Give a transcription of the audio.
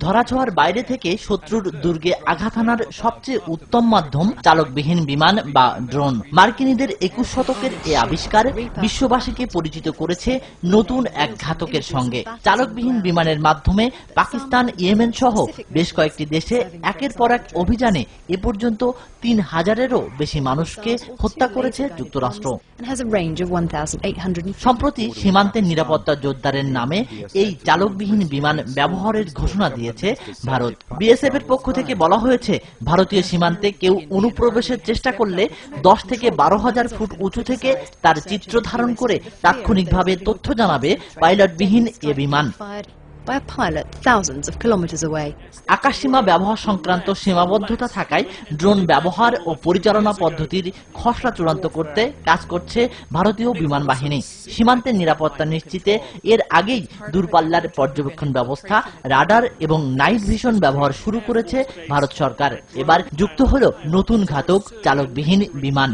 ধরাছোঁয়ার বাইরে থেকে শত্রুর দুর্গে আঘাত হানার সবচেয়ে উত্তম মাধ্যম চালকবিহীন বিমান বা ড্রোন। মার্কিনীদের 21 শতকের এ আবিষ্কার বিশ্ববাসীকে পরিচিত করেছে নতুন এক ঘাতকের সঙ্গে। চালকবিহীন বিমানের মাধ্যমে পাকিস্তান, ইয়েমেন সহ বেশ কয়েকটি দেশে একের পর এক অভিযানে এ পর্যন্ত 3000-এরও বেশি মানুষকে হত্যা করেছে যুক্তরাষ্ট্র। সম্প্রতি সীমান্তের নিরাপত্তা জোরদারের নামে এই চালকবিহীন বিমান ব্যবহারের ঘোষণা দিয়েছে ভারত। বিএসএফ এর পক্ষ থেকে বলা হয়েছে, ভারতীয় সীমান্তে কেউ অনুপ্রবেশের চেষ্টা করলে 10 থেকে 12,000 ফুট উঁচু থেকে তার চিত্র ধারণ করে তাৎক্ষণিকভাবে তথ্য জানাবে পাইলটবিহীন এ বিমান। আকাশসীমা ব্যবহার সংক্রান্ত সীমাবদ্ধতা থাকায় ড্রোন ব্যবহার ও পরিচালনা পদ্ধতির খসড়া চূড়ান্ত করতে কাজ করছে ভারতীয় বিমান বাহিনী। সীমান্তের নিরাপত্তা নিশ্চিতে এর আগেই দূরপাল্লার পর্যবেক্ষণ ব্যবস্থা, রাডার এবং নাইট ভিশন ব্যবহার শুরু করেছে ভারত সরকার। এবার যুক্ত হলো নতুন ঘাতক চালকবিহীন বিমান।